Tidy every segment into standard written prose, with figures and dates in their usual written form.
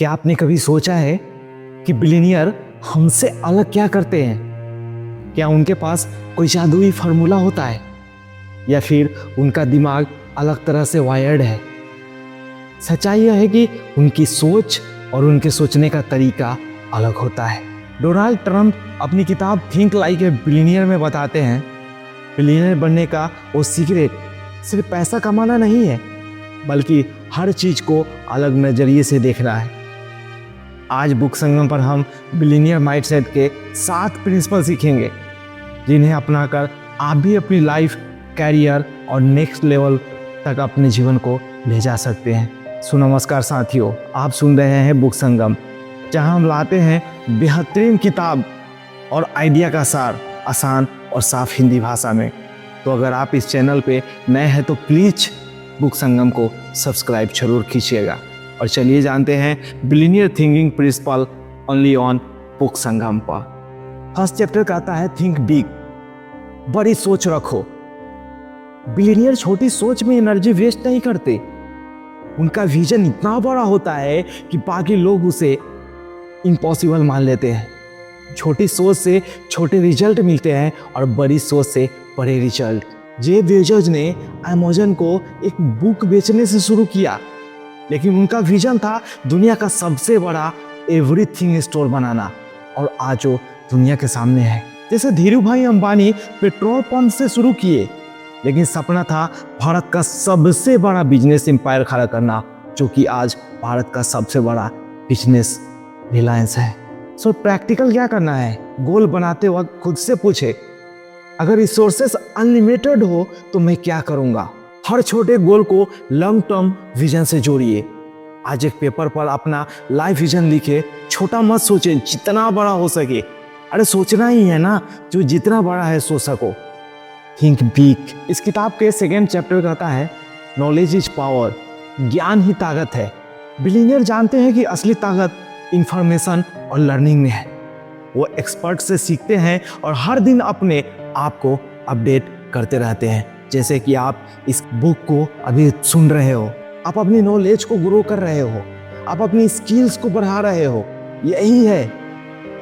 क्या आपने कभी सोचा है कि बिलियनियर हमसे अलग क्या करते हैं? क्या उनके पास कोई जादुई फार्मूला होता है या फिर उनका दिमाग अलग तरह से वायर्ड है? सच्चाई यह है कि उनकी सोच और उनके सोचने का तरीका अलग होता है। डोनाल्ड ट्रंप अपनी किताब थिंक लाइक ए बिलियनियर में बताते हैं, बिलियनियर बनने का वो सीक्रेट सिर्फ पैसा कमाना नहीं है, बल्कि हर चीज को अलग नजरिए से देखना है। आज बुक संगम पर हम बिलियनियर माइंडसेट के 7 प्रिंसिपल सीखेंगे, जिन्हें अपनाकर आप भी अपनी लाइफ, कैरियर और नेक्स्ट लेवल तक अपने जीवन को ले जा सकते हैं। सो नमस्कार साथियों, आप सुन रहे हैं बुक संगम, जहां हम लाते हैं बेहतरीन किताब और आइडिया का सार आसान और साफ हिंदी भाषा में। तो अगर आप इस चैनल पे नए हैं तो प्लीज़ बुक संगम को सब्सक्राइब जरूर कीजिएगा। और चलिए जानते हैं billionaire thinking principle only on book Sangam पर। फर्स्ट चैप्टर कहता है थिंक बिग, बड़ी सोच रखो। बिलियनियर छोटी सोच में एनर्जी वेस्ट नहीं करते। उनका विजन इतना बड़ा होता है कि बाकी लोग उसे इम्पॉसिबल मान लेते हैं। छोटी सोच से छोटे रिजल्ट मिलते हैं और बड़ी सोच से बड़े रिजल्ट। जेफ बेजोस ने अमेज़न को एक बुक बेचने से शुरू किया, लेकिन उनका विजन था दुनिया का सबसे बड़ा एवरीथिंग स्टोर बनाना, और आज वो दुनिया के सामने है। जैसे धीरूभाई अंबानी पेट्रोल पंप से शुरू किए, लेकिन सपना था भारत का सबसे बड़ा बिजनेस एम्पायर खड़ा करना, जो कि आज भारत का सबसे बड़ा बिजनेस रिलायंस है। सो प्रैक्टिकल क्या करना है? गोल बनाते वक्त खुद से पूछे, अगर रिसोर्सेस अनलिमिटेड हो तो मैं क्या करूंगा? हर छोटे गोल को लॉन्ग टर्म विजन से जोड़िए। आज एक पेपर पर अपना लाइफ विजन लिखे। छोटा मत सोचे, जितना बड़ा हो सके। अरे सोचना ही है ना, जो जितना बड़ा है सोच सको। Think big. इस किताब के सेकेंड चैप्टर कहता है नॉलेज इज पावर, ज्ञान ही ताकत है। बिलियनियर जानते हैं कि असली ताकत इंफॉर्मेशन और लर्निंग में है। वो एक्सपर्ट से सीखते हैं और हर दिन अपने आप को अपडेट करते रहते हैं। जैसे कि आप इस बुक को अभी सुन रहे हो, आप अपनी नॉलेज को ग्रो कर रहे हो, आप अपनी स्किल्स को बढ़ा रहे हो। यही है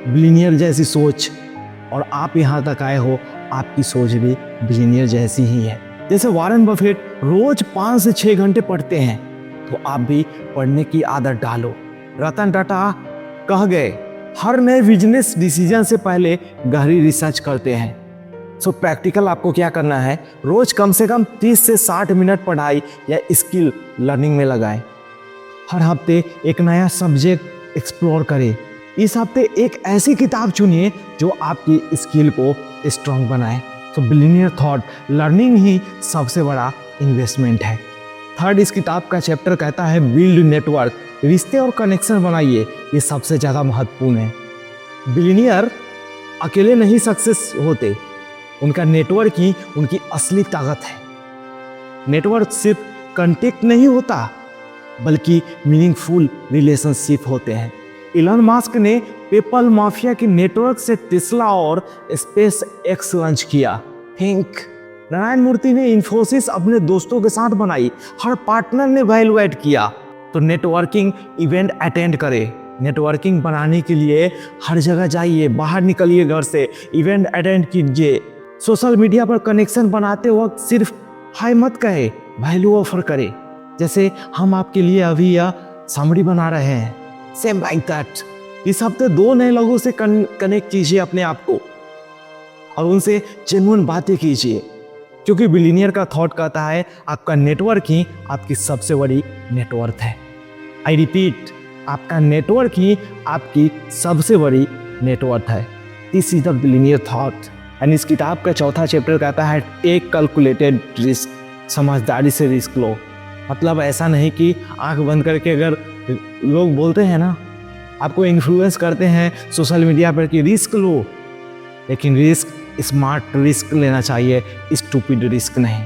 बिलियनियर जैसी सोच, और आप यहाँ तक आए हो, आपकी सोच भी बिलियनियर जैसी ही है। जैसे वॉरेन बफेट रोज 5 से 6 घंटे पढ़ते हैं, तो आप भी पढ़ने की आदत डालो। रतन टाटा कह गए, हर नए बिजनेस डिसीजन से पहले गहरी रिसर्च करते हैं। सो प्रैक्टिकल आपको क्या करना है? रोज कम से कम 30 से 60 मिनट पढ़ाई या स्किल लर्निंग में लगाएं। हर हफ्ते एक नया सब्जेक्ट एक्सप्लोर करें। इस हफ्ते एक ऐसी किताब चुनिए जो आपकी स्किल को स्ट्रॉन्ग बनाए। तो बिलियनियर थॉट, लर्निंग ही सबसे बड़ा इन्वेस्टमेंट है। थर्ड, इस किताब का चैप्टर कहता है बिल्ड नेटवर्क, रिश्ते और कनेक्शन बनाइए। ये सबसे ज़्यादा महत्वपूर्ण है। बिलियनियर अकेले नहीं सक्सेस होते, उनका नेटवर्क ही उनकी असली ताकत है। नेटवर्क सिर्फ कॉन्टेक्ट नहीं होता, बल्कि मीनिंगफुल रिलेशनशिप होते हैं। इलॉन मस्क ने पेपल माफिया के नेटवर्क से टेस्ला और स्पेस एक्स लॉन्च किया। थिंक। नारायण मूर्ति ने इन्फोसिस अपने दोस्तों के साथ बनाई, हर पार्टनर ने वैल्यू ऐड किया। तो नेटवर्किंग इवेंट अटेंड करें। नेटवर्किंग बनाने के लिए हर जगह जाइए, बाहर निकलिए घर से, इवेंट अटेंड कीजिए। सोशल मीडिया पर कनेक्शन बनाते वक्त सिर्फ हाय मत कहे, वैल्यू ऑफर करें। जैसे हम आपके लिए अभी यह समरी बना रहे हैं, सेम लाइक दैट। इस हफ्ते 2 नए लोगों से कनेक्ट कीजिए अपने आप को, और उनसे जेन्युइन बातें कीजिए, क्योंकि बिलियनियर का थॉट कहता है आपका नेटवर्क ही आपकी सबसे बड़ी नेटवर्थ है। आई रिपीट, आपका नेटवर्क ही आपकी सबसे बड़ी नेटवर्थ है। This is the billionaire thought. And इस किताब का चौथा चैप्टर कहता है टेक कैलकुलेटेड रिस्क, समझदारी से रिस्क लो। मतलब ऐसा नहीं कि आंख बंद करके, अगर लोग बोलते हैं ना, आपको इन्फ्लुएंस करते हैं सोशल मीडिया पर कि रिस्क लो, लेकिन रिस्क स्मार्ट रिस्क लेना चाहिए, स्टूपिड रिस्क नहीं।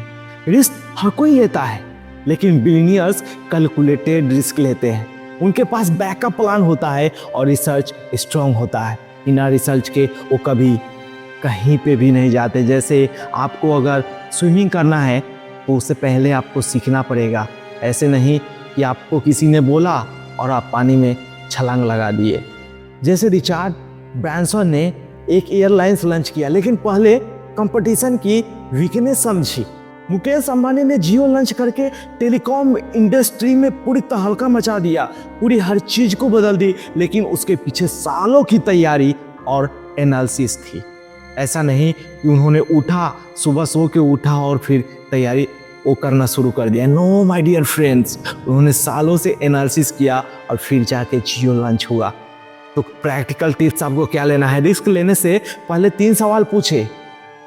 रिस्क हर कोई लेता है, लेकिन बिलियनियर्स कैलकुलेटेड रिस्क लेते हैं। उनके पास बैकअप प्लान होता है और रिसर्च स्ट्रॉन्ग होता है। बिना रिसर्च के वो कभी कहीं पे भी नहीं जाते। जैसे आपको अगर स्विमिंग करना है तो उससे पहले आपको सीखना पड़ेगा। ऐसे नहीं कि आपको किसी ने बोला और आप पानी में छलांग लगा दिए। जैसे रिचार्ड ब्रांसन ने एक एयरलाइंस लॉन्च किया, लेकिन पहले कंपटीशन की वीकनेस समझी। मुकेश अंबानी ने जियो लॉन्च करके टेलीकॉम इंडस्ट्री में पूरी तहलका मचा दिया, पूरी हर चीज को बदल दी, लेकिन उसके पीछे सालों की तैयारी और एनालिसिस थी। ऐसा नहीं कि उन्होंने उठा, सुबह सो के उठा और फिर तैयारी वो करना शुरू कर दिया। नो माय डियर फ्रेंड्स, उन्होंने सालों से एनालिसिस किया और फिर जाके जियो लॉन्च हुआ। तो प्रैक्टिकल टिप्स आपको क्या लेना है? रिस्क लेने से पहले 3 सवाल पूछे।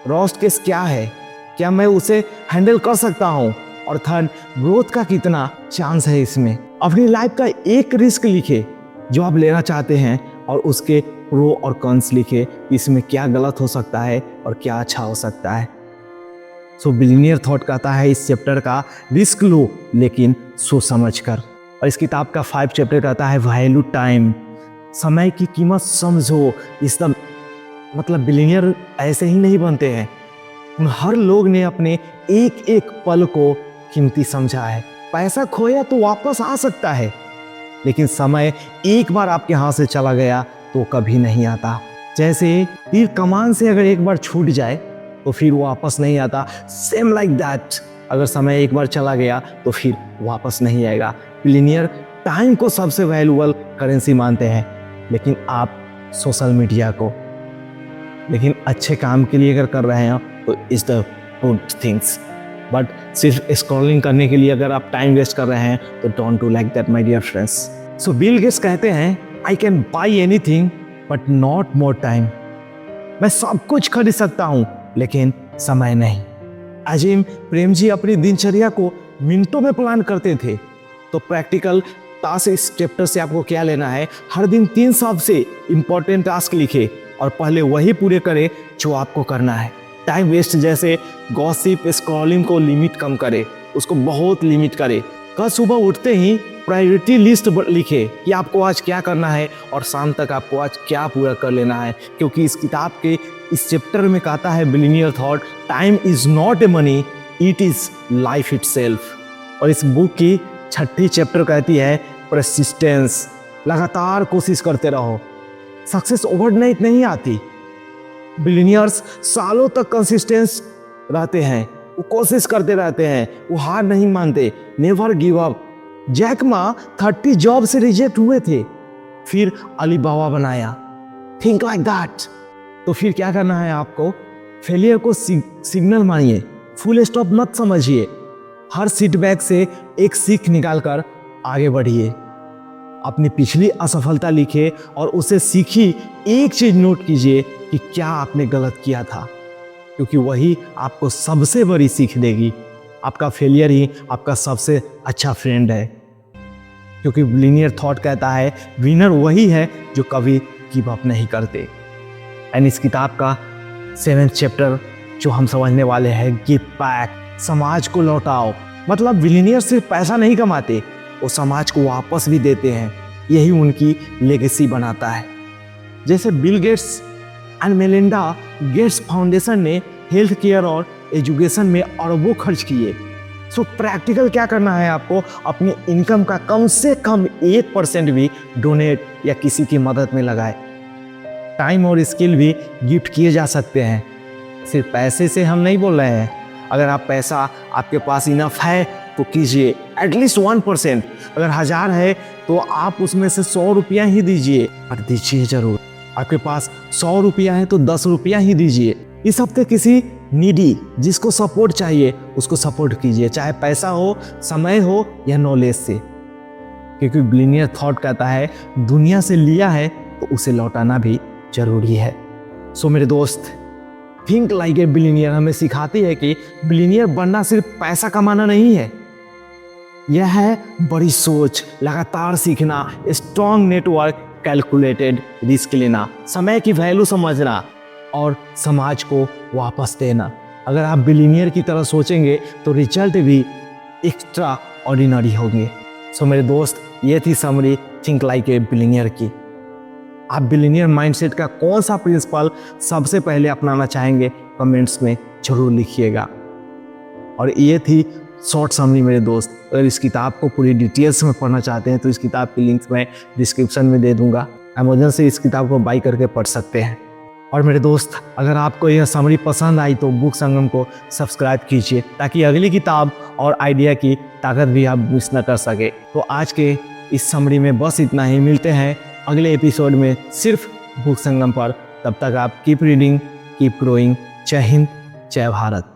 वर्स्ट केस क्या है, क्या मैं उसे हैंडल कर सकता हूँ, और थर्ड, ग्रोथ का कितना चांस है इसमें। अपनी लाइफ का एक रिस्क लिखे जो आप लेना चाहते हैं और उसके प्रो और कॉन्स लिखे, इसमें क्या गलत हो सकता है और क्या अच्छा हो सकता है। सो बिलियनियर थॉट कहता है इस चैप्टर का, रिस्क लो लेकिन सोच समझ कर। और इस किताब का 5 चैप्टर कहता है वैल्यू टाइम, समय की कीमत समझो। इस मतलब बिलियनियर ऐसे ही नहीं बनते हैं, उन हर लोग ने अपने एक एक पल को कीमती समझा है। पैसा खोया तो वापस आ सकता है, लेकिन समय एक बार आपके हाथ से चला गया तो कभी नहीं आता। जैसे तीर कमान से अगर एक बार छूट जाए तो फिर वापस नहीं आता, सेम लाइक दैट अगर समय एक बार चला गया तो फिर वापस नहीं आएगा। बिलियनियर टाइम को सबसे वैल्यूएबल करेंसी मानते हैं, लेकिन आप सोशल मीडिया को। लेकिन अच्छे काम के लिए अगर कर रहे हैं तो is the good things, but सिर्फ स्क्रॉलिंग करने के लिए अगर आप टाइम वेस्ट कर रहे हैं तो don't do like that my dear friends. So Bill Gates कहते हैं I can buy anything but not more time. मैं सब कुछ खरीद सकता हूँ लेकिन समय नहीं। अजीम प्रेम जी अपनी दिनचर्या को मिनटों में प्लान करते थे। तो प्रैक्टिकल टास्क इस चैप्टर से आपको क्या लेना है? हर दिन 3 सबसे इंपॉर्टेंट टास्क लिखे और पहले वही पूरे करें जो आपको करना है। टाइम वेस्ट जैसे गॉसिप, स्क्रॉलिंग को लिमिट कम करे, उसको बहुत लिमिट करे। कल सुबह उठते ही प्रायोरिटी लिस्ट लिखे कि आपको आज क्या करना है और शाम तक आपको आज क्या पूरा कर लेना है, क्योंकि इस किताब के इस चैप्टर में कहता है billionaire thought, time is not a money, it is life itself. और इस बुक की 6ठी चैप्टर कहती है परसिस्टेंस, लगातार कोशिश करते रहो। सक्सेस ओवरनाइट नहीं आती। बिलियनियर्स सालों तक कंसिस्टेंस रहते हैं, वो कोशिश करते रहते हैं, वो हार नहीं मानते, never give up. Jack Ma 30 job से रिजेक्ट हुए थे, फिर अलीबाबा बनाया। Think like that. तो फिर क्या करना है आपको? फेलियर को सिग्नल मानिए, फुल स्टॉप मत समझिए। हर सीटबैक से एक सीख निकालकर आगे बढ़िए। अपनी पिछली असफलता लिखे और उसे सीखी एक चीज नोट कीजिए कि क्या आपने गलत किया था, क्योंकि वही आपको सबसे बड़ी सीख देगी। आपका फेलियर ही आपका सबसे अच्छा फ्रेंड है, क्योंकि बिलियनियर थॉट कहता है विनर वही है जो कभी गिव अप नहीं करते। एंड इस किताब का 7th चैप्टर जो हम समझने वाले हैं, गिव बैक, समाज को लौटाओ। मतलब बिलियनियर सिर्फ पैसा नहीं कमाते, वो समाज को वापस भी देते हैं, यही उनकी लेगेसी बनाता है। जैसे Bill Gates and Melinda Gates foundation ने हेल्थ केयर और एजुकेशन में अरबों खर्च किए। सो प्रैक्टिकल क्या करना है आपको? अपनी इनकम का कम से कम 1% भी डोनेट या किसी की मदद में लगाए। टाइम और स्किल भी गिफ्ट किए जा सकते हैं, सिर्फ पैसे से हम नहीं बोल रहे हैं। अगर आप पैसा आपके पास इनफ है तो कीजिए, एटलीस्ट 1%। अगर 1000 है तो आप उसमें से 100 रुपया ही दीजिए, और दीजिए जरूर। आपके पास 100 रुपया है तो 10 रुपया ही दीजिए। इस हफ्ते किसी नीडी जिसको सपोर्ट चाहिए उसको सपोर्ट कीजिए, चाहे पैसा हो, समय हो या नॉलेज से, क्योंकि बिलियनियर थॉट कहता है दुनिया से लिया है तो उसे लौटाना भी जरूरी है। सो मेरे दोस्त, थिंक लाइक ए बिलियनियर हमें सिखाती है कि बिलियनियर बनना सिर्फ पैसा कमाना नहीं है, यह है बड़ी सोच, लगातार सीखना, स्ट्रॉन्ग नेटवर्क, कैलकुलेटेड रिस्क लेना, समय की वैल्यू समझना और समाज को वापस देना। अगर आप बिलियनियर की तरह सोचेंगे तो रिजल्ट भी एक्स्ट्रा ऑर्डिनरी होंगे। सो मेरे दोस्त, ये थी summary think like a billionaire की। आप बिलियनियर माइंडसेट का कौन सा प्रिंसिपल सबसे पहले अपनाना चाहेंगे? कमेंट्स में जरूर लिखिएगा। और ये थी शॉर्ट समरी मेरे दोस्त। अगर इस किताब को पूरी डिटेल्स में पढ़ना चाहते हैं तो इस किताब की लिंक मैं डिस्क्रिप्शन में दे दूंगा। अमेजन से इस किताब को बाई करके पढ़ सकते हैं। और मेरे दोस्त, अगर आपको यह समरी पसंद आई तो बुक संगम को सब्सक्राइब कीजिए ताकि अगली किताब और आइडिया की ताकत भी आप मिस न कर सके। तो आज के इस समरी में बस इतना ही। मिलते हैं अगले एपिसोड में सिर्फ बुक संगम पर। तब तक आप कीप रीडिंग, कीप ग्रोइंग। जय हिंद, जय भारत।